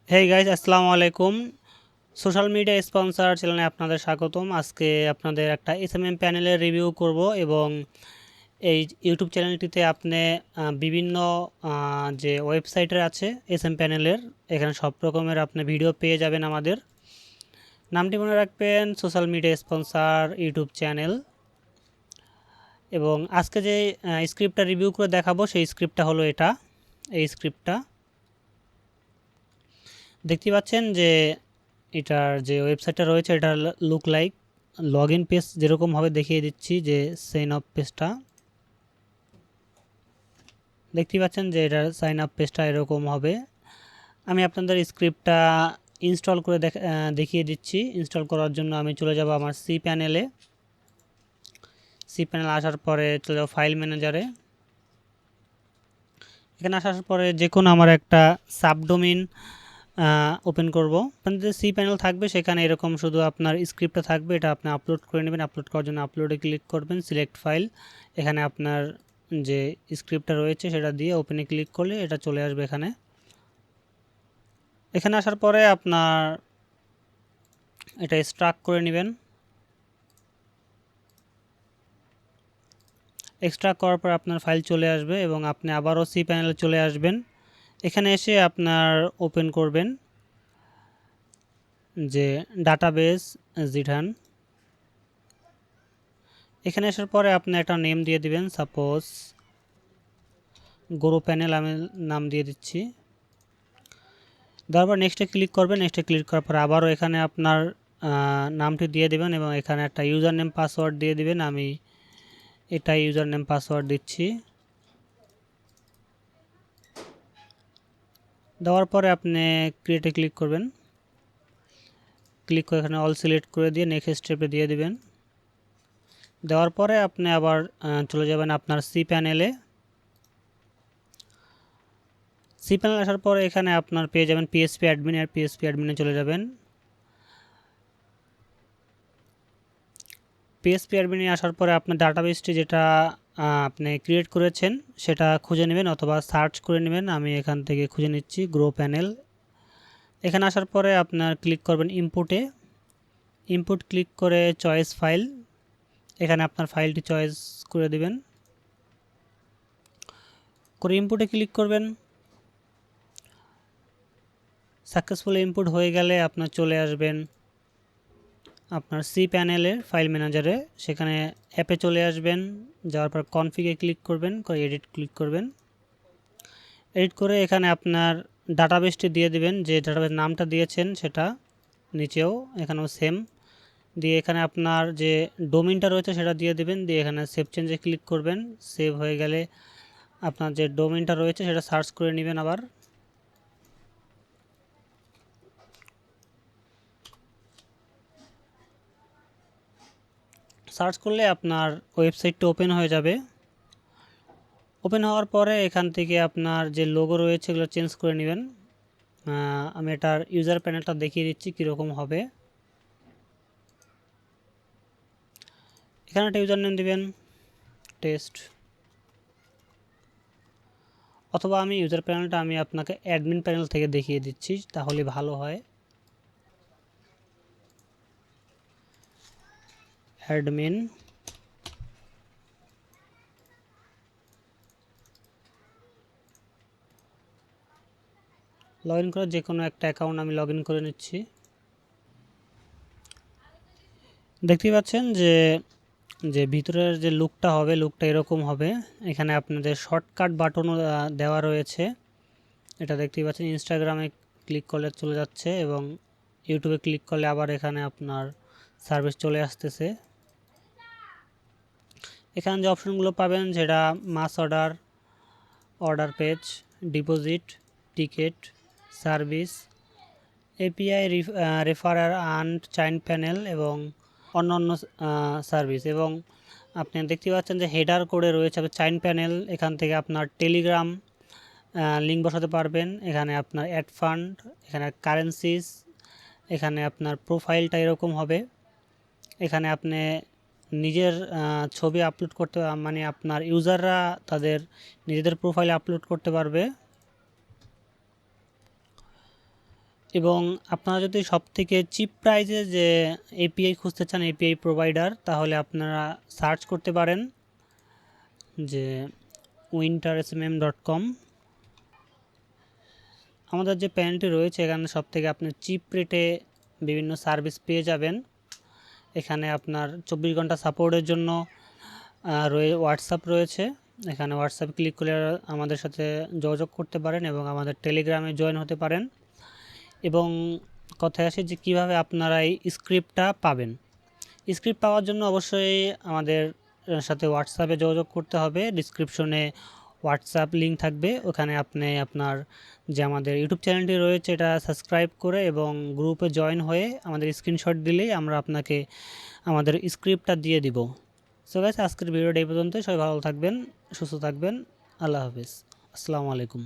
Hey guys, আসসালামু আলাইকুম। Social media sponsor চ্যানেলে আপনাদের স্বাগতম। আজকে আপনাদের একটা এসএমএম প্যানেলের রিভিউ করব এবং এই ইউটিউব চ্যানেলটিতে আপনি বিভিন্ন যে ওয়েবসাইটের আছে এসএম প্যানেলের, এখানে সব রকমের আপনি ভিডিও পেয়ে যাবেন। আমাদের নামটি মনে রাখবেন, social media sponsor YouTube channel. এবং আজকে যে স্ক্রিপ্টটা রিভিউ করে দেখাবো সেই স্ক্রিপ্টটা হলো এটা। এই স্ক্রিপ্টটা দেখতে পাচ্ছেন যে এটার যে ওয়েবসাইটটা রয়েছে এটা look like log in page যেরকমভাবে দেখিয়ে দিচ্ছি, যে সাইন আপ পেজটা দেখতে পাচ্ছেন যে এটার সাইন আপ পেজটা এরকম হবে। আমি আপনাদের স্ক্রিপ্টটা ইনস্টল করে দেখিয়ে দিচ্ছি। ইনস্টল করার জন্য আমি চলে যাব আমার সি প্যানেলে। সি প্যানেল আসার পরে চলে যাব ফাইল ম্যানেজারে। এখানে আসার পরে যে কোনো আমার একটা সাবডোমেইন ওপেন করব। আপনাদের সি প্যানেল থাকবে, সেখানে এরকম শুধু আপনার স্ক্রিপ্টটা থাকবে, এটা আপনি আপলোড করে নেবেন। আপলোড করার জন্য আপলোডে ক্লিক করবেন, সিলেক্ট ফাইল। এখানে আপনার যে স্ক্রিপ্টটা রয়েছে সেটা দিয়ে ওপেনে ক্লিক করলে এটা চলে আসবে এখানে। এখানে আসার পরে আপনার এটা এক্সট্রাক্ট করে নেবেন। এক্সট্রাক্ট করার পর আপনার ফাইল চলে আসবে এবং আপনি আবারও সি প্যানেলে চলে আসবেন। এখানে এসে আপনার ওপেন করবেন যে ডাটাবেস জিঠান। এখানে আসার পরে আপনি একটা নেম দিয়ে দিবেন, সাপোজ গ্রো প্যানেল আমি নাম দিয়ে দিচ্ছি। তারপর নেক্সটে ক্লিক করবেন। নেক্সটে ক্লিক করার পর আবারও এখানে আপনার নামটি দিয়ে দিবেন এবং এখানে একটা ইউজার নেম পাসওয়ার্ড দিয়ে দিবেন। আমি এটাই ইউজার নেম পাসওয়ার্ড দিচ্ছি। দেওয়ার পরে আপনি ক্রিয়েটে ক্লিক করবেন। ক্লিক করে এখানে অল সিলেক্ট করে দিয়ে নেক্সট স্টেপে দিয়ে দিবেন। দেওয়ার পরে আপনি আবার চলে যাবেন আপনার সি প্যানেলে। সি প্যানেল আসার পরে এখানে আপনার পেয়ে যাবেন পিএসপি অ্যাডমিন, আর পিএসপি অ্যাডমিনে চলে যাবেন। পিএসপি অ্যাডমিনে আসার পরে আপনার ডাটাবেসটি যেটা আপনি ক্রিয়েট করেছেন সেটা খুঁজে নেবেন অথবা সার্চ করে নেবেন। আমি এখান থেকে খুঁজে নিচ্ছি গ্রো প্যানেল। এখানে আসার পরে আপনার ক্লিক করবেন ইনপুটে। ইনপুট ক্লিক করে চয়েস ফাইল, এখানে আপনার ফাইলটি চয়েস করে দিবেন। করে ইনপুটে ক্লিক করবেন। সাকসেসফুল ইনপুট হয়ে গেলে আপনার চলে আসবেন আপনার সি প্যানেলের ফাইল ম্যানেজারে। সেখানে অ্যাপে চলে আসবেন, যাওয়ার পর কনফিগে ক্লিক করবেন, করে এডিট ক্লিক করবেন। এডিট করে এখানে আপনার ডাটাবেসটি দিয়ে দিবেন, যে ডাটাবেস নামটা দিয়েছেন সেটা নিচেও এখানেও সেম দিয়ে এখানে আপনার যে ডোমেইনটা রয়েছে সেটা দিয়ে দিবেন। দিয়ে এখানে সেভ চেঞ্জে ক্লিক করবেন। সেভ হয়ে গেলে আপনার যে ডোমেইনটা রয়েছে সেটা সার্চ করে নেবেন। আবার সার্চ করলে আপনার ওয়েবসাইটটা ওপেন হয়ে যাবে। ওপেন হওয়ার পরে এখান থেকে আপনার যে লোগো রয়েছে এগুলো চেঞ্জ করে নেবেন। আমি এটার ইউজার প্যানেলটা দেখিয়ে দিচ্ছি কীরকম হবে। এখানে একটা ইউজার নেম দেবেন টেস্ট, অথবা আমি ইউজার প্যানেলটা আমি আপনাকে অ্যাডমিন প্যানেল থেকে দেখিয়ে দিচ্ছি, তাহলে ভালো হয়। অ্যাডমিন, লগ ইন করে যে কোনো একটা অ্যাকাউন্ট আমি লগ ইন করে নিচ্ছি। দেখতে পাচ্ছেন যে যে ভিতরের যে লুকটা হবে, লুকটা এরকম হবে। এখানে আপনাদের শর্টকাট বাটনও দেওয়া রয়েছে, এটা দেখতেই পাচ্ছেন। ইনস্টাগ্রামে ক্লিক করলে চলে যাচ্ছে এবং ইউটিউবে ক্লিক করলে আবার এখানে আপনার সার্ভিস চলে আসতেছে। এখানে যে অপশনগুলো পাবেন যেটা mass order, order page, deposit, ticket, service, API, referrer earn, চাইন প্যানেল এবং অন্যান্য সার্ভিস। এবং আপনি দেখতে পাচ্ছেন যে হেডার করে রয়েছে চাইন প্যানেল। এখান থেকে আপনার টেলিগ্রাম লিঙ্ক বসাতে পারবেন। এখানে আপনার অ্যাড ফান্ড, এখানে কারেন্সিস, এখানে আপনার প্রোফাইলটা এরকম হবে। এখানে আপনি নিজের ছবি আপলোড করতে, মানে আপনার ইউজাররা তাদের নিজেদের প্রোফাইলে আপলোড করতে পারবে। এবং আপনারা যদি সবথেকে চিপ প্রাইসে যে এপিআই খুঁজতে চান এপিআই প্রোভাইডার, তাহলে আপনারা সার্চ করতে পারেন যে wintersmm.com। আমাদের যে প্যানেলটি রয়েছে এখানে সবথেকে আপনি চিপ রেটে বিভিন্ন সার্ভিস পেয়ে যাবেন। এখানে আপনার 24 ঘন্টা সাপোর্টের জন্য হোয়াটসঅ্যাপ রয়েছে। এখানে হোয়াটসঅ্যাপ ক্লিক করে আমাদের সাথে যোগাযোগ করতে পারেন এবং আমাদের টেলিগ্রামে জয়েন হতে পারেন। এবং কথায় আসে যে কীভাবে আপনারা এই স্ক্রিপ্টটা পাবেন। স্ক্রিপ্ট পাওয়ার জন্য অবশ্যই আমাদের সাথে হোয়াটসঅ্যাপে যোগাযোগ করতে হবে। ডিসক্রিপশনে হোয়াটসঅ্যাপ লিঙ্ক থাকবে, ওখানে আপনি আপনার যে আমাদের ইউটিউব চ্যানেলটি রয়েছে এটা সাবস্ক্রাইব করে এবং গ্রুপে জয়েন হয়ে আমাদের স্ক্রিনশট দিলেই আমরা আপনাকে আমাদের স্ক্রিপ্টটা দিয়ে দিব। সো গাইস, আজকের ভিডিওটা এই পর্যন্তই। সবাই ভালো থাকবেন, সুস্থ থাকবেন। আল্লাহ হাফিজ, আসসালামু আলাইকুম।